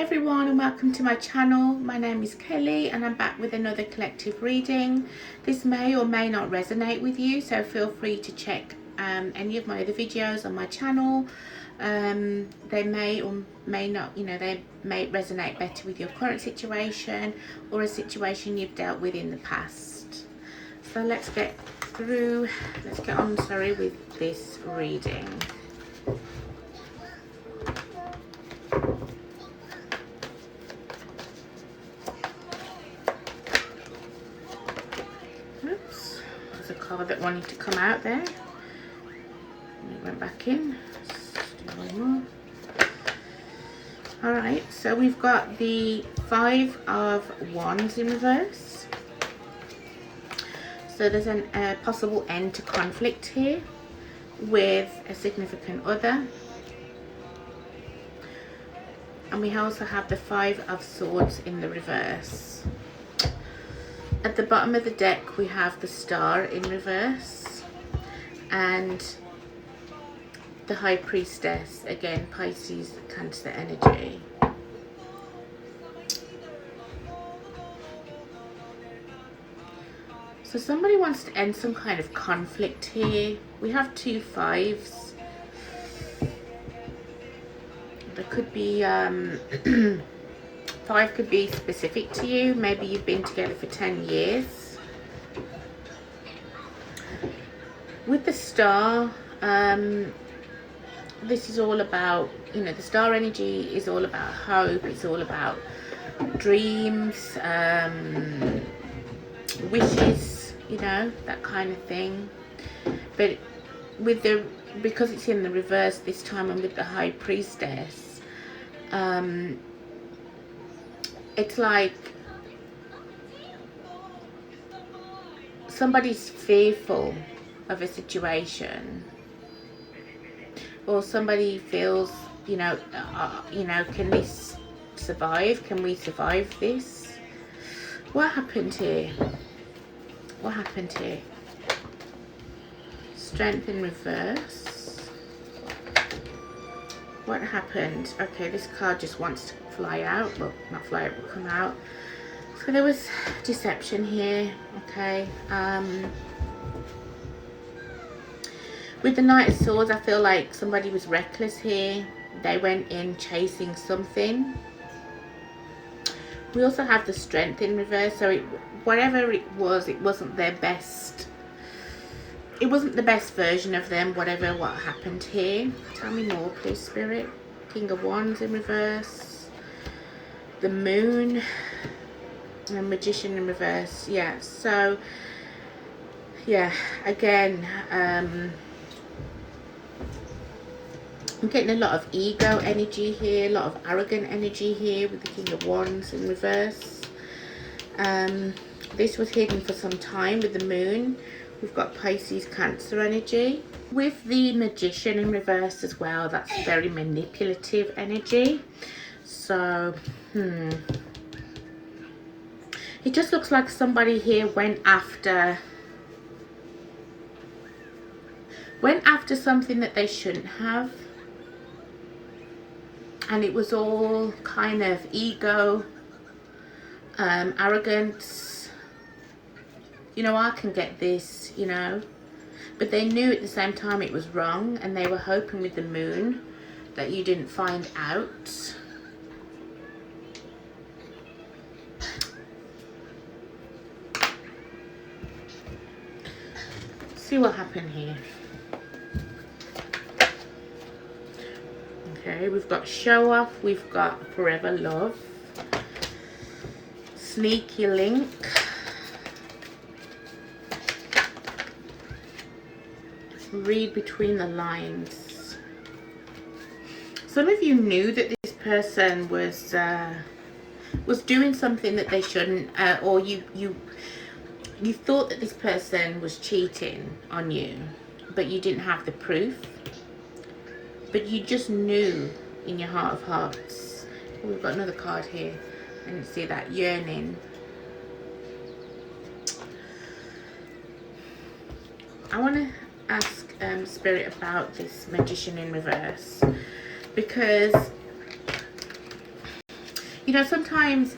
everyone, and welcome to my channel. My name is Kelly and I'm back with another collective reading. This may or may not resonate with you, so feel free to check any of my other videos on my channel. They may or may not, they may resonate better with your current situation or a situation you've dealt with in the past. So let's get on with this reading. Oops, there's a card that wanted to come out there. It went back in. Let's do one more. Alright, so we've got the Five of Wands in reverse. So there's a possible end to conflict here with a significant other. And we also have the Five of Swords in the reverse. At the bottom of the deck we have the Star in reverse and the High Priestess, again Pisces, Cancer energy. So somebody wants to end some kind of conflict here. We have two fives. There could be five could be specific to you. Maybe you've been together for 10 years. With the Star, this is all about, the Star energy is all about hope. It's all about dreams, wishes, that kind of thing. But because it's in the reverse this time, and with the High Priestess, it's like somebody's fearful of a situation, or somebody feels, can this survive? Can we survive this? What happened here? What happened here? Strength in reverse. What happened? Okay, this card just wants to fly out. Well, not fly out, but come out. So there was deception here. Okay. With the Knight of Swords, I feel like somebody was reckless here. They went in chasing something. We also have the Strength in reverse. So whatever it wasn't their best. It wasn't the best version of them, what happened here. Tell me more, please, Spirit. King of Wands in reverse. The Moon. And Magician in reverse. Yeah, so, yeah, again, I'm getting a lot of ego energy here, a lot of arrogant energy here with the King of Wands in reverse. This was hidden for some time with the Moon. We've got Pisces, Cancer energy. With the Magician in reverse as well, that's very manipulative energy. So, it just looks like somebody here went after something that they shouldn't have. And it was all kind of ego, arrogance. I can get this, but they knew at the same time it was wrong, and they were hoping with the Moon that you didn't find out. See what happened here. Okay, we've got Show Off, we've got Forever Love, Sneaky Link, Read Between the Lines. Some of you knew that this person was doing something that they shouldn't, or you thought that this person was cheating on you, but you didn't have the proof. But you just knew in your heart of hearts. Oh, we've got another card here. I didn't see that. Yearning. I want to ask Spirit about this Magician in reverse, because You know, sometimes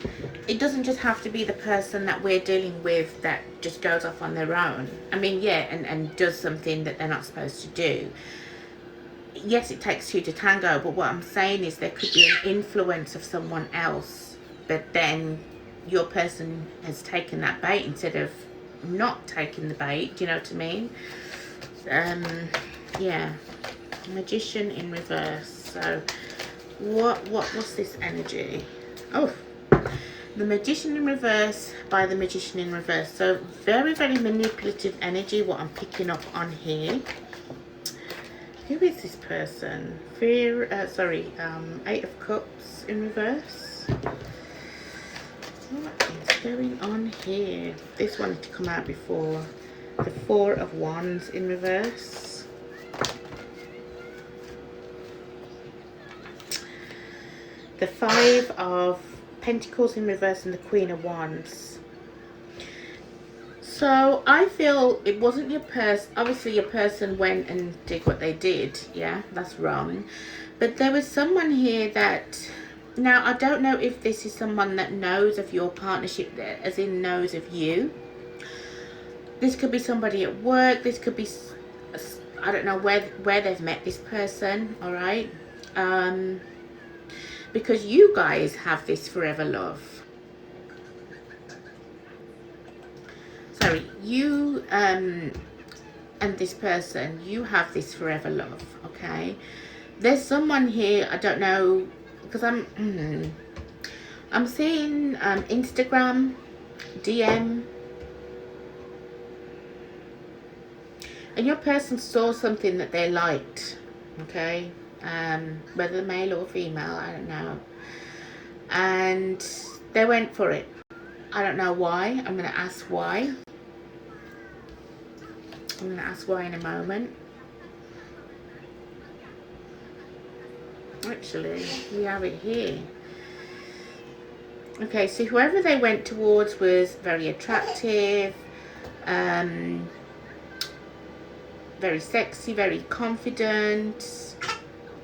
it doesn't just have to be the person that we're dealing with that just goes off on their own. I mean, yeah, and does something that they're not supposed to do. Yes, it takes two to tango, but what I'm saying is there could be an influence of someone else, but then your person has taken that bait instead of not taking the bait. Do you know what I mean? Yeah. Magician in reverse. So what's this energy? Oh, the Magician in reverse by the Magician in reverse. So very, very manipulative energy, what I'm picking up on here. Who is this person? Eight of Cups in reverse. What is going on here? This wanted to come out before. The Four of Wands in reverse. The Five of Pentacles in reverse and the Queen of Wands. So I feel it wasn't your person. Obviously your person went and did what they did. Yeah, that's wrong. But there was someone here that, now I don't know if this is someone that knows of your partnership there, as in knows of you. This could be somebody at work. This could be, I don't know where they've met this person. All right. Because you guys have this forever love. Sorry, you and this person, you have this forever love. Okay. There's someone here, I don't know, because I'm seeing Instagram DM, and your person saw something that they liked. Okay. Whether male or female, I don't know, and they went for it. I don't know why. I'm going to ask why. I'm going to ask why in a moment. Actually, we have it here. Okay, so whoever they went towards was very attractive, very sexy, very confident,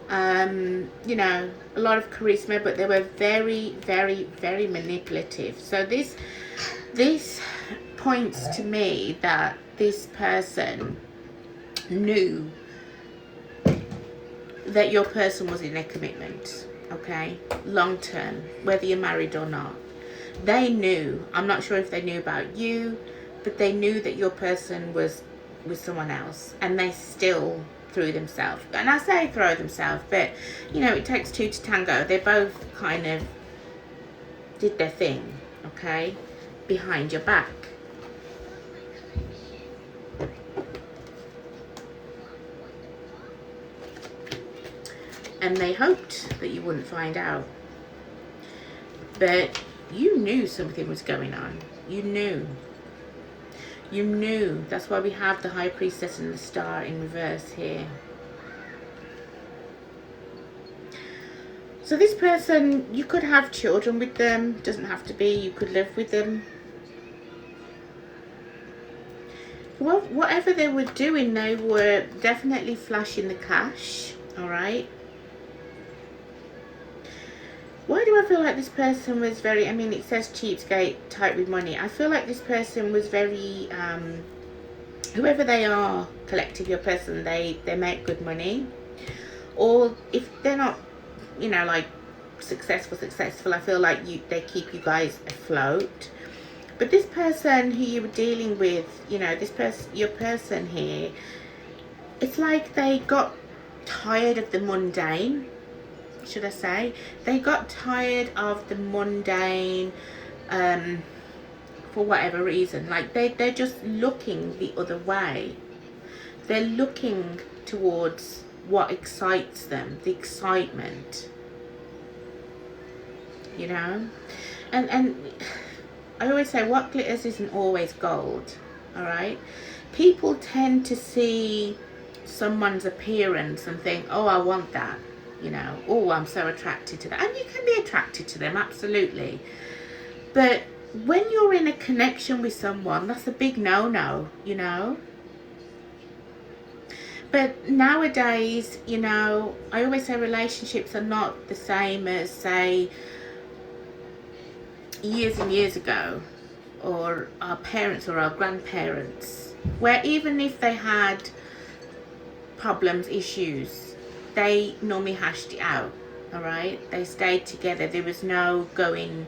you know, a lot of charisma, but they were very, very, very manipulative. So this points to me that this person knew that your person was in a commitment, okay, long term, whether you're married or not. They knew. I'm not sure if they knew about you, but they knew that your person was with someone else, and they still threw themselves. And I say throw themselves, but you know, it takes two to tango. They both kind of did their thing, okay, behind your back. And they hoped that you wouldn't find out. But you knew something was going on. You knew. You knew. That's why we have the High Priestess and the Star in reverse here. So this person, you could have children with them. Doesn't have to be. You could live with them. Well, whatever they were doing, they were definitely flashing the cash. All right. Why do I feel like this person was very, I mean, it says cheapskate, tight with money. I feel like this person was very, whoever they are, collective, your person, they make good money. Or if they're not, you know, like successful, I feel like they keep you guys afloat. But this person who you were dealing with, you know, this person, your person here, it's like they got tired of the mundane. Should I say, they got tired of the mundane, for whatever reason. Like they're just looking the other way. They're looking towards what excites them, the excitement, you know. And I always say, what glitters isn't always gold. All right, people tend to see someone's appearance and think, oh, I want that. You know, oh, I'm so attracted to that. And you can be attracted to them, absolutely. But when you're in a connection with someone, that's a big no-no, you know. But nowadays, you know, I always say relationships are not the same as, say, years and years ago, or our parents or our grandparents, where even if they had problems, issues, they normally hashed it out. All right, they stayed together. There was no going,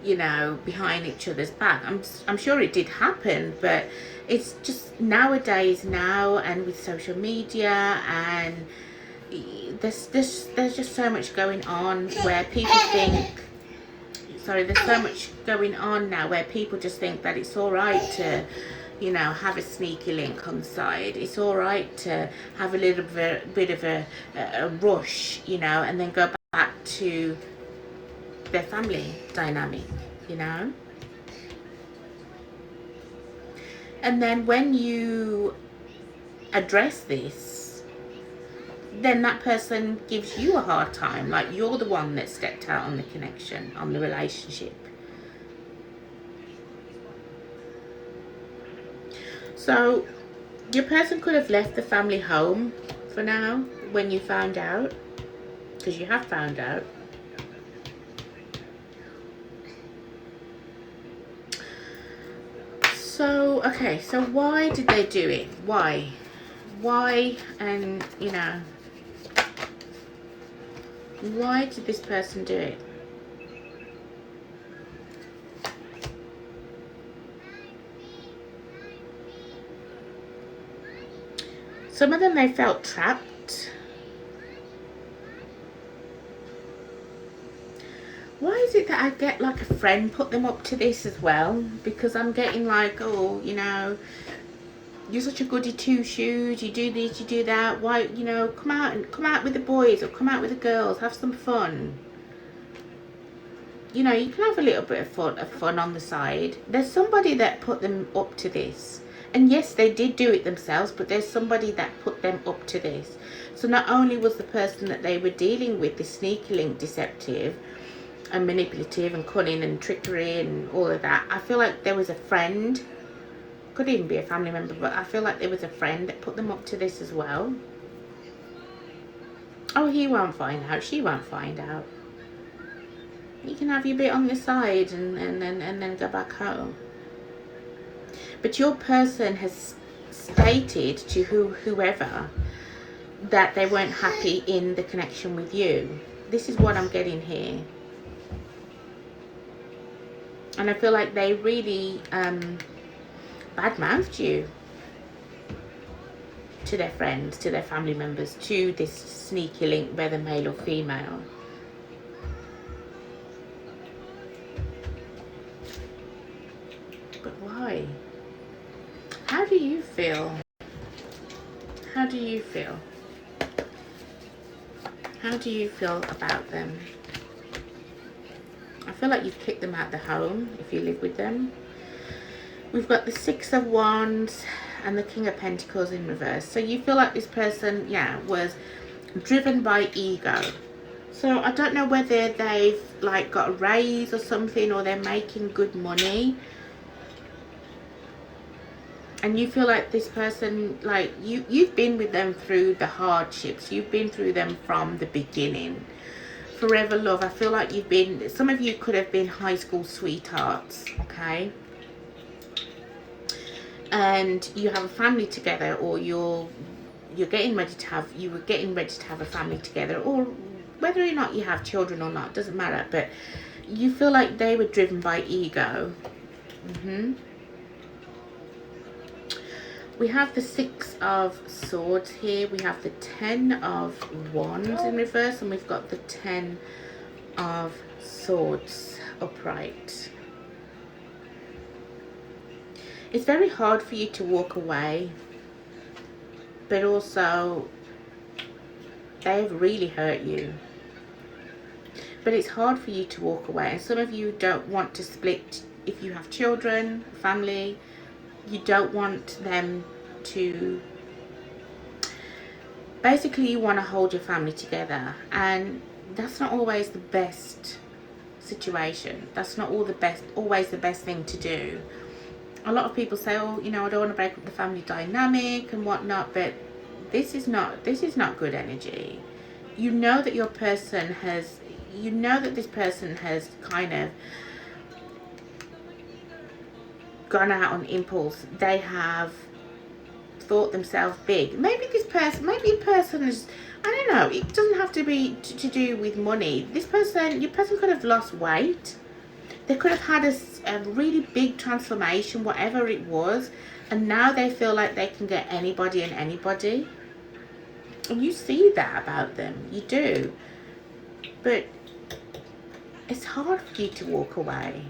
you know, behind each other's back. I'm sure it did happen, but it's just nowadays now, and with social media, and there's just so much going on where people think, sorry, there's so much going on now where people just think that it's all right to, you know, have a sneaky link on the side. It's all right to have a little bit of a rush, you know, and then go back to their family dynamic, you know. And then when you address this, then that person gives you a hard time, like you're the one that stepped out on the connection, on the relationship. So your person could have left the family home for now when you found out, because you have found out. So, okay, so why did they do it? Why? And, you know, why did this person do it? Some of them, they felt trapped. Why is it that I get like a friend put them up to this as well? Because I'm getting like, oh, you know, you're such a goody two shoes, you do this, you do that, why, you know, come out with the boys or come out with the girls, have some fun. You know, you can have a little bit of fun on the side. There's somebody that put them up to this. And yes, they did do it themselves, but there's somebody that put them up to this. So not only was the person that they were dealing with, the sneaky link, deceptive and manipulative and cunning and trickery and all of that, I feel like there was a friend, could even be a family member, but I feel like there was a friend that put them up to this as well. Oh, he won't find out, she won't find out. You can have your bit on the side and then go back home. But your person has stated to whoever that they weren't happy in the connection with you. This is what I'm getting here. And I feel like they really badmouthed you to their friends, to their family members, to this sneaky link, whether male or female. But why? How do you feel? How do you feel? How do you feel about them? I feel like you've kicked them out of the home if you live with them. We've got the Six of Wands and the King of Pentacles in reverse. So you feel like this person, yeah, was driven by ego. So I don't know whether they've like got a raise or something, or they're making good money. And you feel like this person, like you've been with them through the hardships. You've been through them from the beginning. Forever love. I feel like you've been, some of you could have been high school sweethearts, okay? And you have a family together, or you're getting ready to have, you were getting ready to have a family together, or whether or not you have children or not, doesn't matter. But you feel like they were driven by ego. We have the Six of Swords here. We have the Ten of Wands in reverse, and we've got the Ten of Swords upright. It's very hard for you to walk away, but also they've really hurt you. But it's hard for you to walk away, and some of you don't want to split. If you have children, family, you don't want them to, basically you want to hold your family together, and that's not always the best situation. That's not always the best thing to do. A lot of people say, oh, you know, I don't want to break up the family dynamic and whatnot, but this is not good energy. You know that your person has, you know that this person has kind of gone out on impulse. They have thought themselves big. Maybe this person, maybe a person is, I don't know, it doesn't have to be to do with money. This person, your person could have lost weight. They could have had a really big transformation, whatever it was, and now they feel like they can get anybody and anybody. And you see that about them, you do. But it's hard for you to walk away.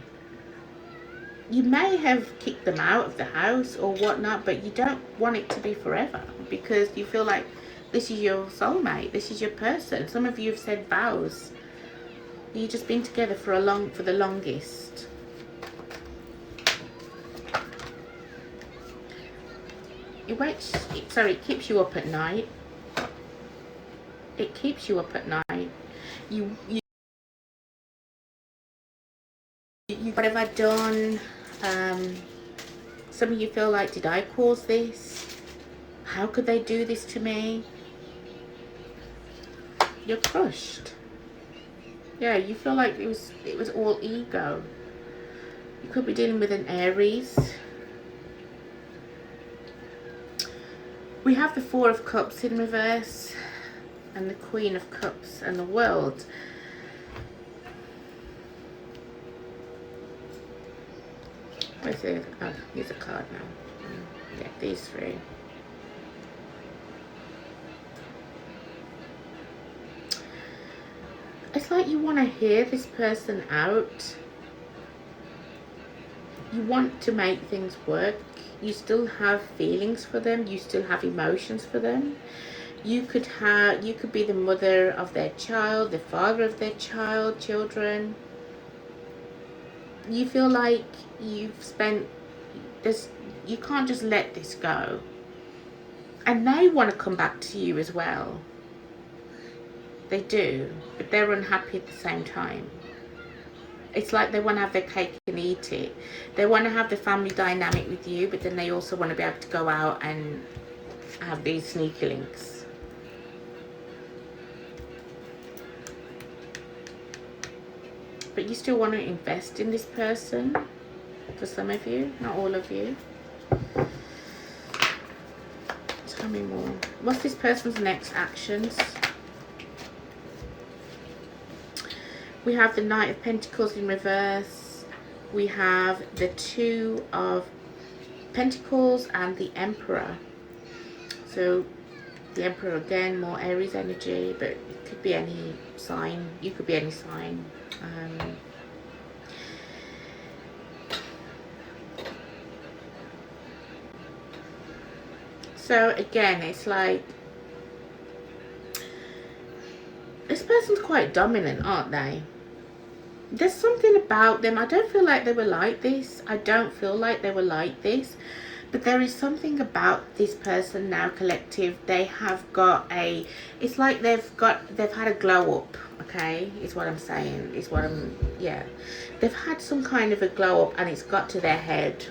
You may have kicked them out of the house or whatnot, but you don't want it to be forever, because you feel like this is your soulmate, this is your person. Some of you have said vows. You've just been together for the longest. It keeps you up at night. It keeps you up at night. You what have I done? Some of you feel like, did I cause this? How could they do this to me? You're crushed. Yeah, you feel like it was all ego. You could be dealing with an Aries. We have the Four of Cups in reverse and the Queen of Cups and the World. Where's it? Oh, here's a card now. Get these three. It's like you want to hear this person out. You want to make things work. You still have feelings for them. You still have emotions for them. You could be the mother of their child, the father of their children. You feel like you've spent this, you can't just let this go. And they want to come back to you as well. They do, but they're unhappy at the same time. It's like they want to have their cake and eat it. They want to have the family dynamic with you, but then they also want to be able to go out and have these sneaky links. But you still want to invest in this person, for some of you, not all of you. Tell me more. What's this person's next actions? We have the Knight of Pentacles in reverse. We have the Two of Pentacles and the Emperor. So the Emperor again, more Aries energy, but it could be any sign. You could be any sign. So again, it's like this person's quite dominant, aren't they? There's something about them. I don't feel like they were like this. I don't feel like they were like this. But there is something about this person now, collective. They have got a, it's like they've had a glow up, okay? Is what I'm saying. Yeah. They've had some kind of a glow up and it's got to their head.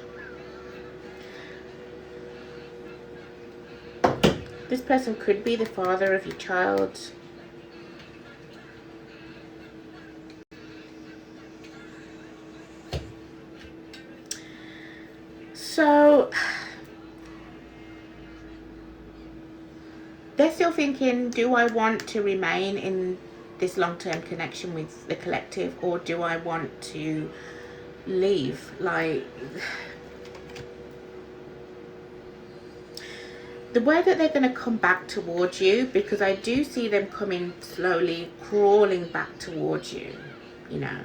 This person could be the father of your child. So they're still thinking, do I want to remain in this long-term connection with the collective, or do I want to leave? Like, the way that they're going to come back towards you, because I do see them coming slowly, crawling back towards you, you know.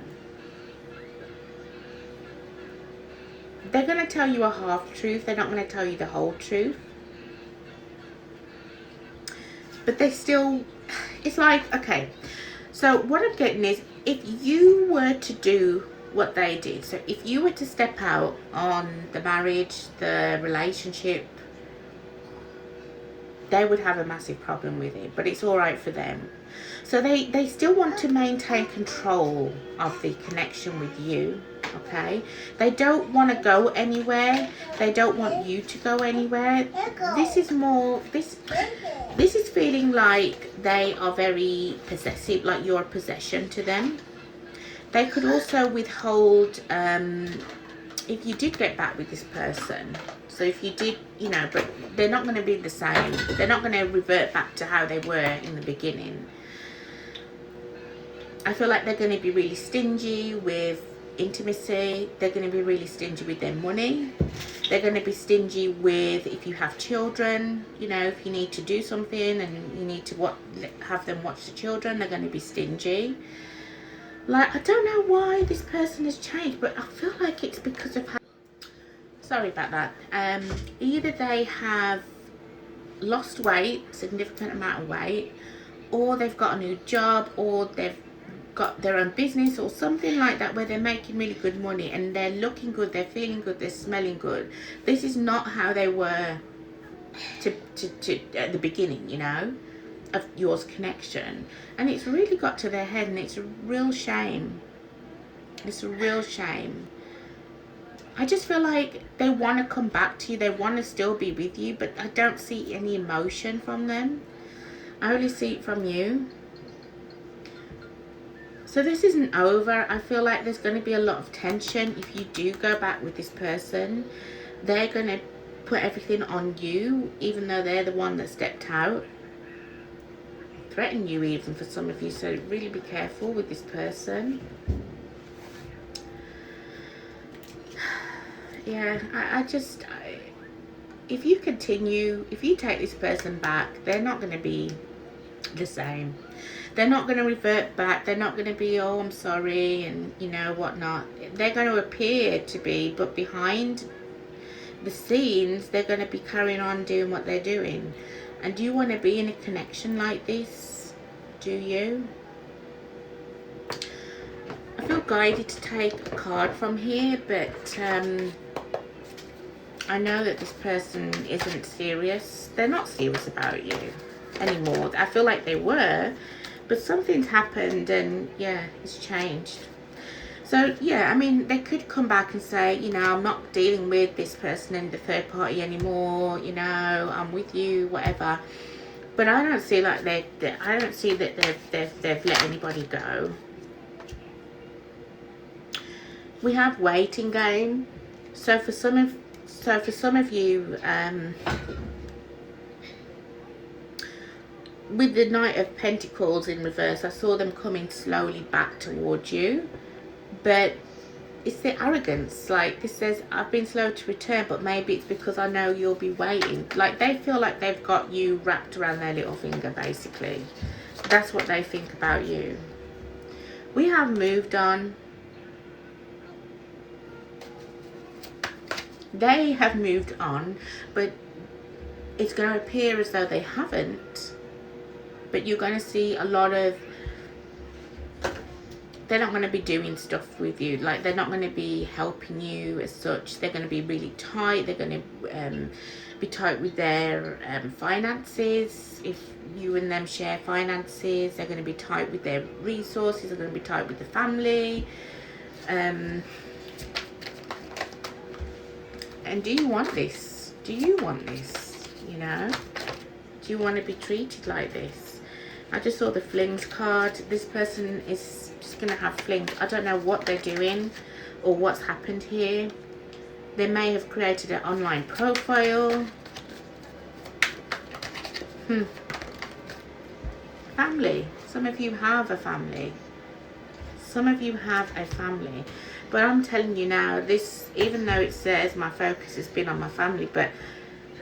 They're going to tell you a half-truth. They're not going to tell you the whole truth. But they still, it's like, okay. So what I'm getting is, if you were to do what they did, so if you were to step out on the marriage, the relationship, they would have a massive problem with it. But it's all right for them. So they still want to maintain control of the connection with you. Okay, they don't want to go anywhere. They don't want you to go anywhere. This is more, this is feeling like they are very possessive, like you're a possession to them. They could also withhold if you did get back with this person, so if you did, you know, but they're not going to be the same. They're not going to revert back to how they were in the beginning. I feel like they're going to be really stingy with intimacy. They're going to be really stingy with their money. They're going to be stingy with if you have children, you know, if you need to do something and you need to have them watch the children, they're going to be stingy. Like, I don't know why this person has changed, but I feel like it's because of how, sorry about that. Either they have lost weight, significant amount of weight, or they've got a new job, or they've got their own business or something like that, where they're making really good money and they're looking good, they're feeling good, they're smelling good. This is not how they were to at the beginning, you know, of yours connection. And it's really got to their head, and it's a real shame. It's a real shame. I just feel like they want to come back to you, they want to still be with you, but I don't see any emotion from them. I only see it from you. So this isn't over. I feel like there's going to be a lot of tension if you do go back with this person. They're going to put everything on you, even though they're the one that stepped out. Threaten you even for some of you, so really be careful with this person. Yeah, if you continue, if you take this person back, they're not going to be the same. They're not going to revert back. They're not going to be, oh, I'm sorry, and you know, whatnot. They're going to appear to be, but behind the scenes, they're going to be carrying on doing what they're doing. And do you want to be in a connection like this? Do you? I feel guided to take a card from here, but I know that this person isn't serious. They're not serious about you anymore. I feel like they were, but something's happened and yeah, it's changed. So yeah, I mean, they could come back and say, you know, I'm not dealing with this person in the third party anymore, you know, I'm with you, whatever. But I don't see like I don't see that they've let anybody go. We have waiting game. So for some of you, with the Knight of Pentacles in reverse, I saw them coming slowly back towards you, but it's the arrogance. Like, this says, I've been slow to return, but maybe it's because I know you'll be waiting. Like, they feel like they've got you wrapped around their little finger, basically. That's what they think about you. We have moved on. They have moved on, but it's going to appear as though they haven't. But you're going to see a lot of, they're not going to be doing stuff with you. Like, they're not going to be helping you as such. They're going to be really tight. They're going to be tight with their finances. If you and them share finances, they're going to be tight with their resources. They're going to be tight with the family. And do you want this? Do you want this? You know? Do you want to be treated like this? I just saw the flings card. This person is just going to have flings. I don't know what they're doing or what's happened here. They may have created an online profile. Family. Some of you have a family. Some of you have a family. But I'm telling you now, this, even though it says my focus has been on my family, but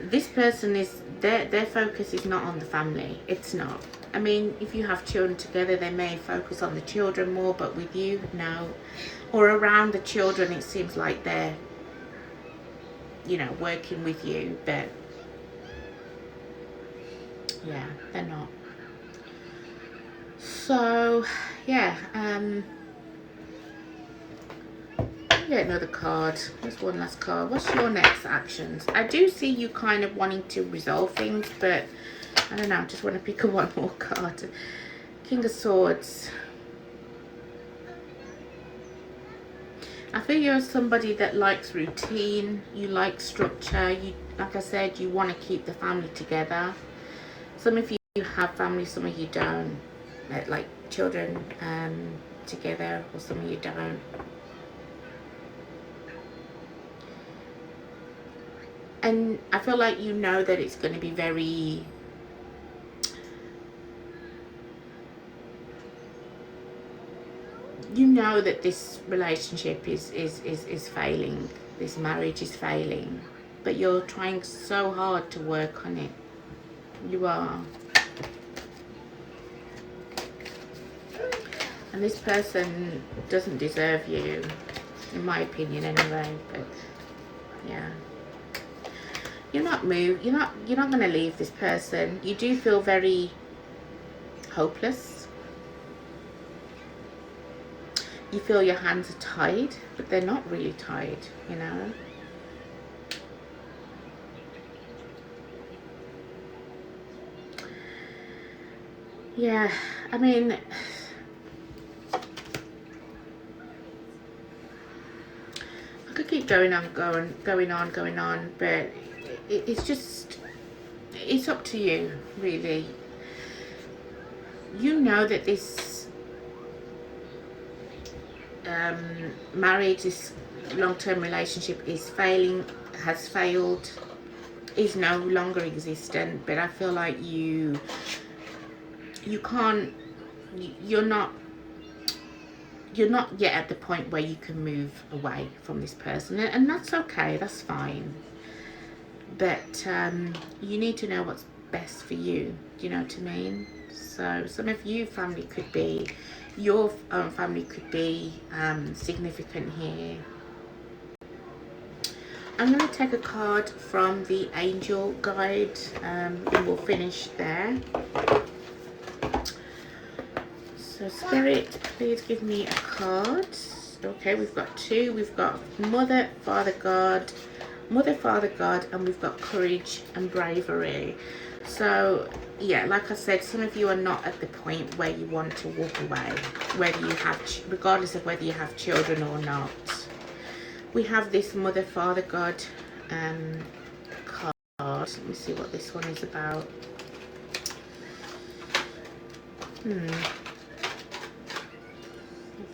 this person is, their focus is not on the family. It's not. I mean, if you have children together, they may focus on the children more, but with you, no. Or around the children, it seems like they're, you know, working with you, but yeah, they're not. So, yeah, get another card. There's one last card. What's your next actions? I do see you kind of wanting to resolve things, but I don't know, I just want to pick up one more card. King of Swords. I feel you're somebody that likes routine, you like structure, you, like I said, you want to keep the family together. Some of you have family, some of you don't, like children together, or some of you don't. And I feel like you know that it's going to be very, you know that this relationship is failing, this marriage is failing, but you're trying so hard to work on it. You are. And this person doesn't deserve you, in my opinion anyway. But yeah, you're not moved, you're not going to leave this person. You do feel very hopeless. You feel your hands are tied, but they're not really tied, you know. Yeah, I mean, I could keep going on, going on, but it's just, it's up to you, really. You know that this marriage, this long-term relationship is failing, has failed, is no longer existent, but I feel like you can't, you're not yet at the point where you can move away from this person, and that's okay, that's fine. But you need to know what's best for you. Do you know what I mean? So some of you family could be, your own family could be significant here. I'm going to take a card from the angel guide and we'll finish there. So Spirit, please give me a card. Okay, we've got two. We've got Mother, Father God, and we've got Courage and Bravery. So yeah, like I said, some of you are not at the point where you want to walk away, whether you have, regardless of whether you have children or not. We have this Mother, Father God card. Let me see what this one is about.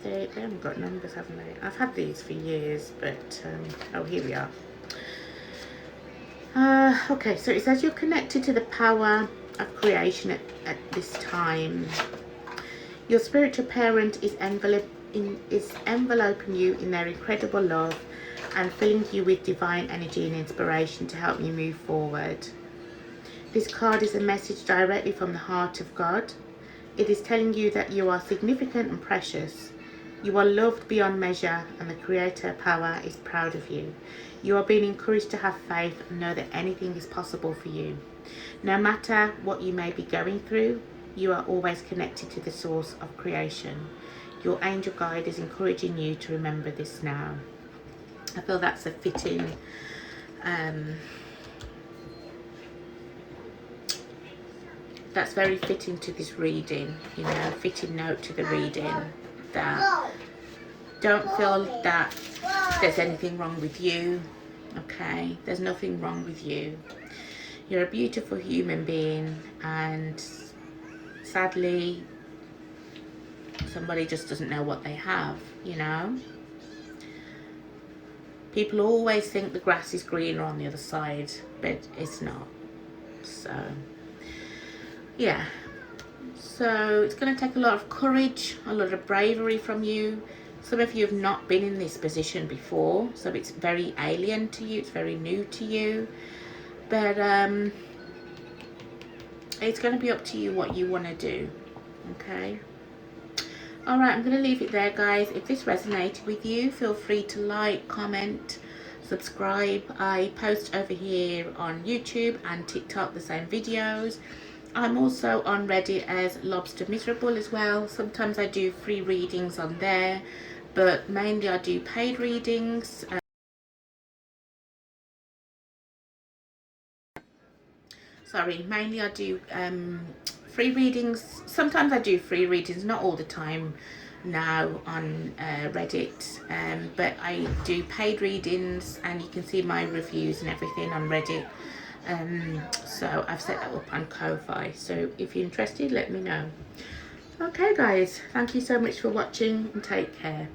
They haven't got numbers, haven't they? I've had these for years, but oh, here we are. Okay, so it says you're connected to the power of creation at this time. Your spiritual parent is enveloping you in their incredible love and filling you with divine energy and inspiration to help you move forward. This card is a message directly from the heart of God. It is telling you that you are significant and precious. You are loved beyond measure, and the Creator power is proud of you. You are being encouraged to have faith and know that anything is possible for you. No matter what you may be going through, you are always connected to the source of creation. Your angel guide is encouraging you to remember this now. I feel that's a fitting that's very fitting to this reading, you know, fitting note to the reading, that don't feel that there's anything wrong with you. Okay, there's nothing wrong with you. You're a beautiful human being, and sadly somebody just doesn't know what they have, you know. People always think the grass is greener on the other side, but it's not. So yeah, so it's going to take a lot of courage, a lot of bravery from you. Some of you have not been in this position before, so it's very alien to you, it's very new to you. But it's going to be up to you what you want to do. Okay, all right, I'm going to leave it there, guys. If this resonated with you, feel free to like, comment, subscribe. I post over here on YouTube and TikTok the same videos. I'm also on Reddit as Lobster Miserable as well. Sometimes I do free readings on there, but mainly I do paid readings. Mainly I do free readings. Sometimes I do free readings, not all the time now on Reddit, but I do paid readings, and you can see my reviews and everything on Reddit. So I've set that up on Ko-Fi, so if you're interested, let me know. Okay guys, thank you so much for watching, and take care.